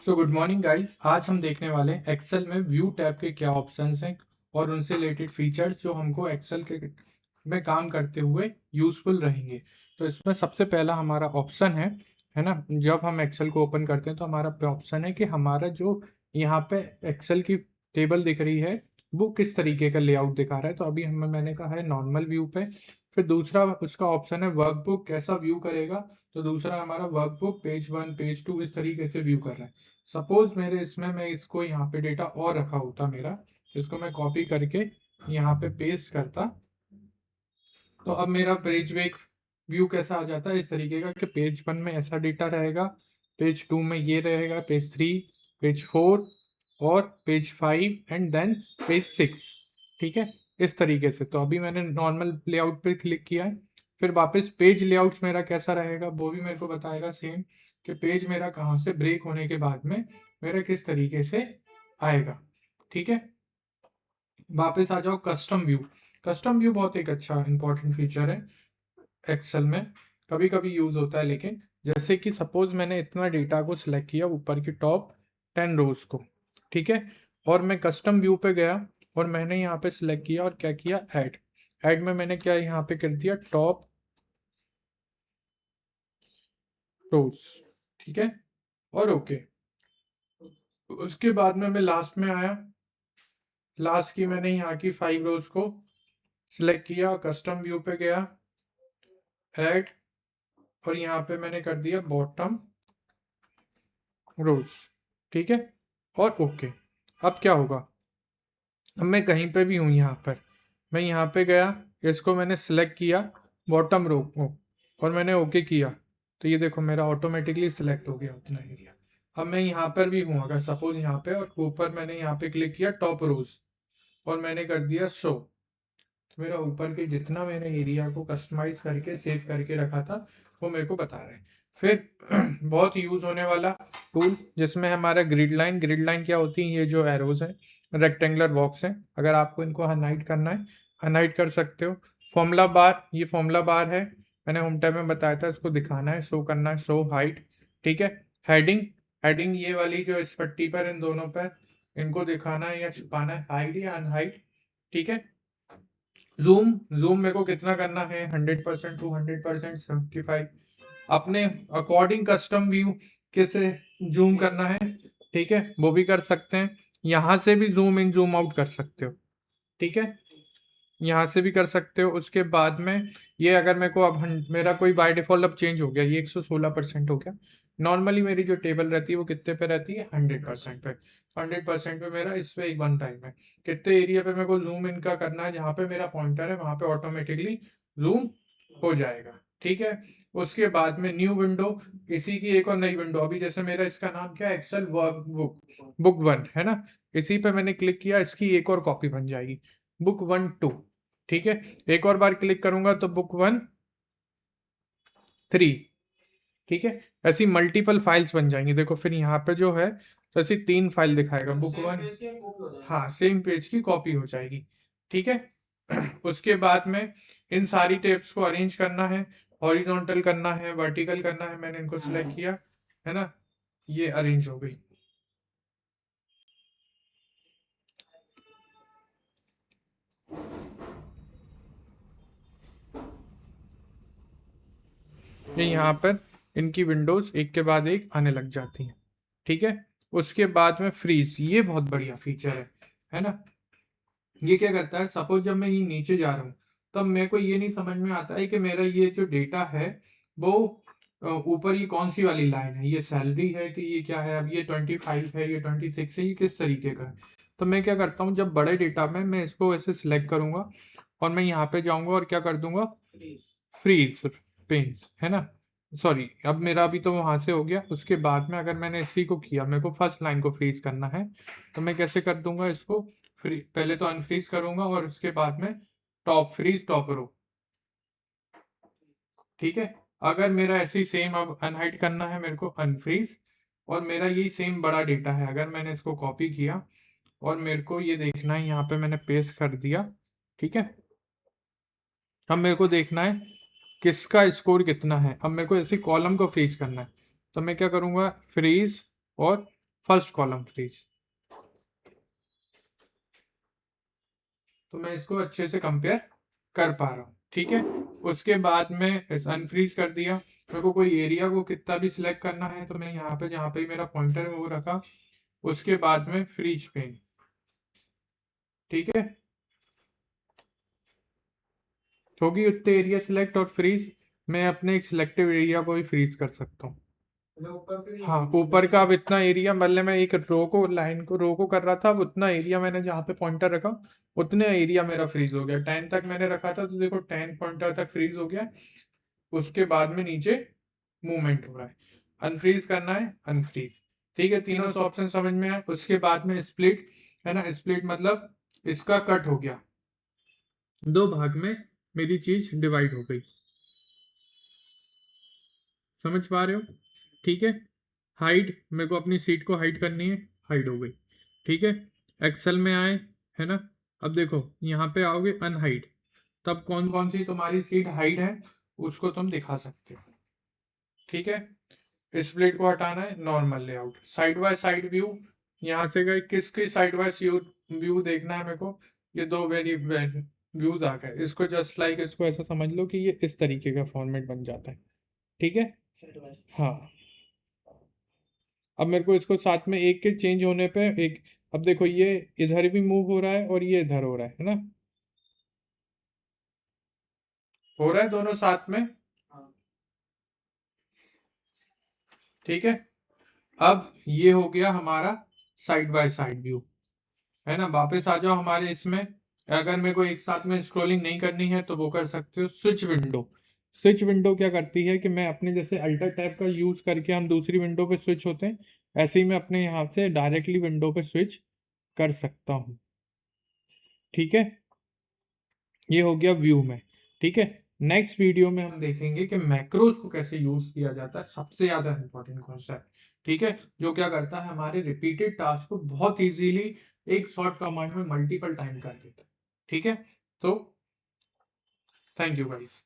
So good morning guys. आज हम देखने वाले हैं एक्सेल में व्यू टैब के क्या ऑप्शंस हैं और उनसे रिलेटेड फीचर्स जो हमको एक्सेल के में काम करते हुए यूजफुल रहेंगे। तो इसमें सबसे पहला हमारा ऑप्शन है ना। जब हम एक्सेल को ओपन करते हैं तो हमारा ऑप्शन है कि हमारा जो यहाँ पे एक्सेल की टेबल दिख रही है वो किस तरीके का लेआउट दिखा रहा है। तो अभी हमें मैंने कहा है नॉर्मल व्यू पे। फिर दूसरा उसका ऑप्शन है वर्कबुक कैसा व्यू करेगा। तो दूसरा हमारा वर्कबुक पेज 1 पेज 2 इस तरीके से व्यू कर रहा है। सपोज मेरे इसमें मैं इसको यहाँ पे डेटा और रखा होता मेरा, इसको मैं कॉपी करके यहाँ पे पेस्ट करता, तो अब मेरा पेज वेक व्यू कैसा आ जाता है इस तरीके का कि पेज 1 में ऐसा डेटा रहेगा, पेज 2 में ये रहेगा, पेज 3, पेज 4 और पेज 5 एंड देन पेज 6। ठीक है, इस तरीके से। तो अभी मैंने नॉर्मल लेआउट पे क्लिक किया है। फिर वापस पेज लेआउट्स मेरा कैसा रहेगा वो भी मेरे को बताएगा सेम, कि पेज मेरा कहाँ से ब्रेक होने के बाद में मेरा किस तरीके से आएगा। ठीक है, वापस आ जाओ कस्टम व्यू। कस्टम व्यू बहुत एक अच्छा इंपॉर्टेंट फीचर है एक्सेल में, कभी कभी यूज होता है। लेकिन जैसे कि सपोज मैंने इतना डेटा को सिलेक्ट किया ऊपर की टॉप 10 रोज को, ठीक है, और मैं कस्टम व्यू पे गया और मैंने यहाँ पे सिलेक्ट किया और क्या किया, ऐड। ऐड में मैंने क्या यहाँ पे कर दिया, टॉप रोज। ठीक है, और ओके। उसके बाद में मैं लास्ट में आया, लास्ट की मैंने यहाँ की 5 रोज को सिलेक्ट किया, कस्टम व्यू पे गया, ऐड, और यहाँ पे मैंने कर दिया बॉटम रोज। ठीक है, और ओके। अब क्या होगा, अब मैं कहीं पे भी हूँ यहाँ पर, मैं यहाँ पे गया, इसको मैंने सिलेक्ट किया बॉटम रो को और मैंने ओके किया, तो ये देखो मेरा ऑटोमेटिकली सिलेक्ट हो गया उतना एरिया। अब मैं यहाँ पर भी हूँ अगर सपोज यहाँ पे, और ऊपर मैंने यहाँ पे क्लिक किया टॉप रोज और मैंने कर दिया शो, तो मेरा ऊपर के जितना मैंने एरिया को कस्टमाइज करके सेव करके रखा था वो मेरे को बता रहे हैं। फिर बहुत यूज होने वाला टूल जिसमें हमारा ग्रिड लाइन। ग्रिड लाइन क्या होती है, ये जो एरोज है रेक्टेंगुलर बॉक्स है, अगर आपको इनको अनहाइड करना है अनहाइड कर सकते हो। फॉर्मूला बार, ये फॉर्मूला बार है, मैंने होम टाइम में बताया था, इसको दिखाना है, शो करना है, शो हाइट। ठीक है, हेडिंग, हेडिंग ये वाली जो इस पट्टी पर इन दोनों पर, इनको दिखाना है या छुपाना है, हाइड या अनहाइड। ठीक है, जूम, जूम मेरे को कितना करना है, 100%, 200%, 75, अपने अकॉर्डिंग कस्टम व्यू कैसे जूम करना है। ठीक है, वो भी कर सकते हैं, यहां से भी जूम इन जूम आउट कर सकते हो। ठीक है, यहाँ से भी कर सकते हो। उसके बाद में ये अगर मेरे को अब मेरा कोई बाय डिफॉल्ट अब चेंज हो गया, ये 116% हो गया। नॉर्मली मेरी जो टेबल रहती है वो कितने पे रहती है, 100% पे। 100% पे मेरा इस पे एक वन टाइम है, कितने एरिया पे मेरे को जूम इन का करना है, जहाँ पे मेरा पॉइंटर है वहां पे ऑटोमेटिकली जूम हो जाएगा। ठीक है, उसके बाद में न्यू विंडो, इसी की एक और नई विंडो। अभी जैसे मेरा इसका नाम क्या है, एक्सेल वर्कबुक बुक 1 है ना, इसी पे मैंने क्लिक किया, इसकी एक और कॉपी बन जाएगी, बुक 1 2। ठीक है, एक और बार क्लिक करूंगा तो बुक 1 3। ठीक है, ऐसी मल्टीपल फाइल्स बन जाएंगी। देखो फिर यहाँ पे जो है, तो ऐसी 3 फाइल दिखाएगा, बुक 1, हाँ सेम पेज की कॉपी हो जाएगी। ठीक है, उसके बाद में इन सारी टेप्स को अरेंज करना है, हॉरिजॉन्टल करना है, वर्टिकल करना है, मैंने इनको सिलेक्ट किया है ना, ये अरेंज हो गई। ये यहाँ पर इनकी विंडोज एक के बाद एक आने लग जाती हैं। ठीक है, उसके बाद में फ्रीज, ये बहुत बढ़िया फीचर है ना। ये क्या करता है, सपोज जब मैं ये नीचे जा रहा हूँ तब मेरे को ये नहीं समझ में आता है कि मेरा ये जो डेटा है वो ऊपर ये कौन सी वाली लाइन है, ये सैलरी है कि ये क्या है, अब ये 25 है, ये 26 है, ये किस तरीके का है। तो मैं क्या करता हूँ, जब बड़े डेटा में मैं इसको ऐसे सिलेक्ट करूंगा और मैं यहाँ पे जाऊंगा और क्या कर दूंगा, फ्रीज पेन्स है ना। सॉरी, अब मेरा अभी तो वहां से हो गया। उसके बाद में अगर मैंने इसी को किया, मेरे को फर्स्ट लाइन को फ्रीज करना है, तो मैं कैसे कर दूंगा इसको, फ्री, पहले तो अनफ्रीज करूंगा और उसके बाद में टॉप फ्रीज टॉप रो। ठीक है, अगर मेरा ऐसे ही सेम अब अनहाइड करना है मेरे को, अनफ्रीज, और मेरा यही सेम बड़ा डेटा है, अगर मैंने इसको कॉपी किया और मेरे को ये देखना है, यहाँ पे मैंने पेस्ट कर दिया। ठीक है, अब मेरे को देखना है किसका स्कोर कितना है, अब मेरे को ऐसे कॉलम को फ्रीज करना है, तो मैं क्या करूंगा, फ्रीज और फर्स्ट कॉलम फ्रीज। तो मैं इसको अच्छे से कंपेयर कर पा रहा हूँ, ठीक है। उसके बाद में अनफ्रीज कर दिया। मेरे को कोई एरिया को कितना भी सिलेक्ट करना है तो मैं यहाँ पे जहाँ पे मेरा पॉइंटर है वो रखा। उसके बाद में फ्रीज पेन, ठीक है, होगी उतने एरिया सिलेक्ट और फ्रीज। मैं अपने एक सिलेक्टिव एरिया को भी फ्रीज कर सकता हूँ। हाँ, ऊपर का अब इतना एरिया, मतलब मैं एक रो को कर रहा था, अब उतना एरिया मैंने जहाँ पे पॉइंटर रखा उतने एरिया मेरा फ्रीज हो गया। 10 तक मैंने रखा था तो देखो 10 पॉइंटर तक फ्रीज हो गया। उसके बाद में नीचे मूवमेंट हो रहा है। अनफ्रीज करना है, अनफ्रीज, ठीक है। तीनों ऑप्शन समझ में आए। उसके बाद में स्प्लिट है ना, स्प्लिट मतलब इसका कट हो गया, दो भाग में मेरी चीज डिवाइड हो गई। समझ पा रहे हो, ठीक है। हाइड, मेरे को अपनी सीट को हाइड करनी है, हाइड हो गई, ठीक है। एक्सेल में आए, है ना। अब देखो यहाँ पे आओगे अनहाइड, तब कौन कौन सी तुम्हारी सीट हाइड है उसको तुम दिखा सकते हो, ठीक है। स्प्लिट को हटाना है, normal layout, side by side view, यहाँ से गए किसकी साइड बाय व्यू देखना है मेरे को। ये दो वेरी व्यूज आ गए, इसको जस्ट लाइक इसको ऐसा समझ लो कि ये इस तरीके का फॉर्मेट बन जाता है, ठीक है। हाँ, अब मेरे को इसको साथ में एक के चेंज होने पे एक, अब देखो ये इधर भी मूव हो रहा है और ये इधर हो रहा है ना, हो रहा है दोनों साथ में, ठीक है। अब ये हो गया हमारा साइड बाय साइड व्यू, है ना। वापस आ जाओ हमारे इसमें। अगर मेरे को एक साथ में स्क्रॉलिंग नहीं करनी है तो वो कर सकते हो स्विच विंडो। स्विच विंडो क्या करती है कि मैं अपने जैसे अल्टर टैब का यूज करके हम दूसरी विंडो पे स्विच होते हैं, ऐसे ही मैं अपने यहाँ से डायरेक्टली विंडो पे स्विच कर सकता हूँ, ठीक है। ये हो गया व्यू में, ठीक है। नेक्स्ट वीडियो में हम देखेंगे कि मैक्रोज को कैसे यूज किया जाता है, सबसे ज्यादा इंपॉर्टेंट कॉन्सेप्ट, ठीक है। जो क्या करता है, हमारे रिपीटेड टास्क को बहुत इजीली एक शॉर्ट कमांड में मल्टीपल टाइम कर देता है, ठीक है। तो थैंक यू गाइस।